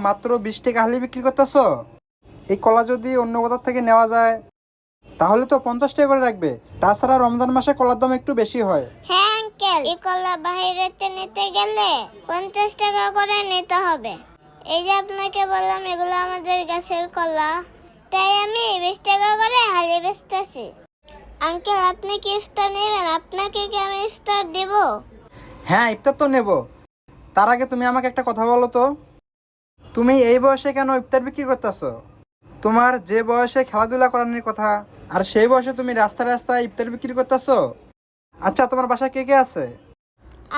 মাত্র 20 টাকা হালি বিক্রি করতেছো? এই কলা যদি অন্য কোথাও থেকে নেওয়া যায় তাহলে তো 50 টাকা করে রাখবে। তাছাড়া রমজান মাসে কলার দাম একটু বেশি হয়। হ্যাঁ আঙ্কেল, এই কলা বাইরেতে নিতে গেলে 50 টাকা করে নিতে হবে। এই যে আপনাকে বললাম এগুলো আমাদের গাছের কলা, তাই আমি 20 টাকা করে হালি বেচতেছি। আঙ্কেল, আপনি কি ইফতার নেবেন? আপনাকে কি আমি ইফতার দেব? হ্যাঁ, ইফতার তো নেব। তার আগে তুমি আমাকে একটা কথা বলো তো, তুমি এই বয়সে কেন ইফতার বিক্রি করতেছো? তোমার যে বয়সে খেলাধুলা করানোর কথা, আর সেই বয়সে তুমি রাস্তায় রাস্তায় ইফতার বিক্রি করতেছো? আচ্ছা, তোমার বাসায় কে কে আছে?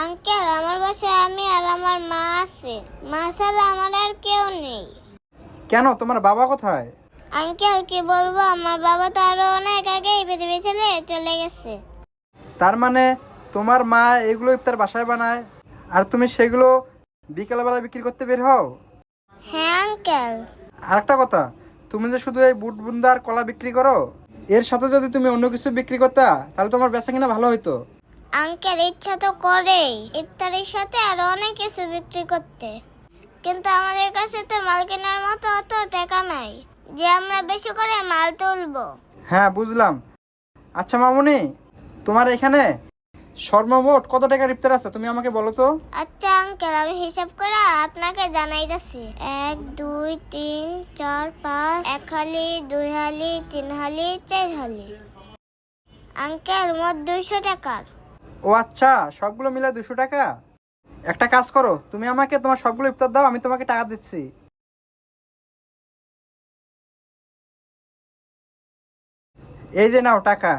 আঙ্কেল, আমার বাসায় আমি আর আমার মা আছে। মা ছাড়া আমার আর কেউ নেই। কেন, তোমার বাবা কোথায়? আঙ্কেল, কি বলবো, আমার বাবা তো আরো অনেক আগে এই পৃথিবী ছেড়ে চলে গেছে। তার মানে তোমার মা এগুলো ইফতার বাসায় বানায় আর তুমি সেগুলো বিকেলবেলা বিক্রি করতে বের হও? হ্যাঁ আঙ্কেল। আরেকটা কথা, তুমি যে শুধু এই বুট বুন্দার কলা বিক্রি করো, এর সাথে যদি তুমি অন্য কিছু বিক্রি করতা তাহলে তোমার বেচা কিনা ভালো হইতো। আঙ্কেল, ইচ্ছা তো করেই ইফতারের সাথে আরো অনেক কিছু বিক্রি করতে, কিন্তু আমাদের কাছে তো মাল কেনার মতো অত টাকা নাই যে আমরা বেশি করে মাল তুলবো। হ্যাঁ, বুঝলাম। আচ্ছা মামুনি, তোমার এখানে সর্বমোট কত টাকার ইফতার আছে তুমি আমাকে বলো তো? আচ্ছা আঙ্কেল, আমি হিসাব করে আপনাকে জানাইতেছি। 1 2 3 4 5, 1 হালি, 2 হালি, 3 হালি, 4 হালি। আঙ্কেল, মোট 200 টাকার। ও আচ্ছা, সবগুলো মিলে 200 টাকা। একটা কাজ করো, তুমি আমাকে তোমার সবগুলো ইফতার দাও, আমি তোমাকে টাকা দিচ্ছি। এই যে নাও টাকা।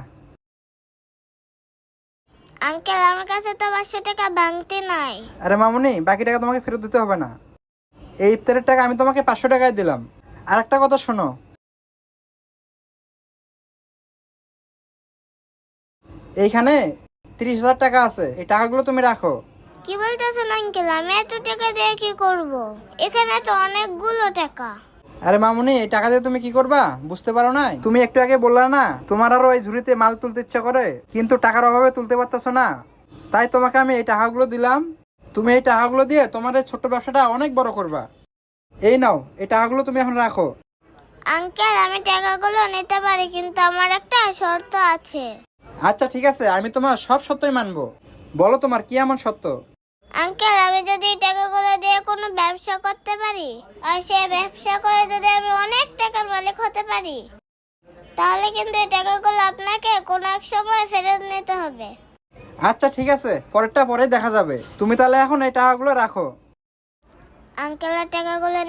আঙ্কেল, আমার কাছে তো 500 টাকা ভাঙতে নাই। আরে মামুনি, বাকি টাকা তোমাকে ফেরত দিতে হবে না। এই ইফতারের টাকা আমি তোমাকে 500 টাকায় দিলাম। আর একটা কথা শোনো, এইখানে 30,000 টাকা আছে, এই টাকাগুলো তুমি রাখো। কি বলতেছেন আঙ্কেল? আমি এত টাকা দিয়ে কি করব? এখানে তো অনেকগুলো টাকা। আরে মামুনি, এই টাকা দিয়ে তুমি কি করবা বুঝতে পারো না? তুমি একটু আগে বললা না তোমার আরো এই ঝুড়িতে মাল তুলতে ইচ্ছা করে, কিন্তু টাকার অভাবে তুলতে পারতেছো না, তাই তোমাকে আমি এই টাকাগুলো দিলাম। তুমি এই টাকাগুলো দিয়ে তোমার এই ছোট্ট ব্যবসাটা অনেক বড় করবা। এই নাও, এই টাকাগুলো তুমি এখন রাখো। আঙ্কেল, আমি টাকাগুলো নিতে পারি, কিন্তু আমার একটা শর্ত আছে। আচ্ছা ঠিক আছে, আমি তোমার সব সত্যই মানবো। বলো তোমার কি এমন সত্য? আঙ্কেল, আমি যদি এই টাকাগুলো দিয়ে কোনো ব্যবসা করতে পারি, আর সেই ব্যবসা করে যদি আমি অনেক টাকার মালিক হতে পারি, তাহলে কিন্তু এই টাকাগুলো আপনাকে কোনো এক সময় ফেরত নিতে হবে। আচ্ছা ঠিক আছে, পরেরটা পরে দেখা যাবে। তুমি তাহলে এখন এই টাকাগুলো রাখো। আঙ্কেল, আর টাকাগুলো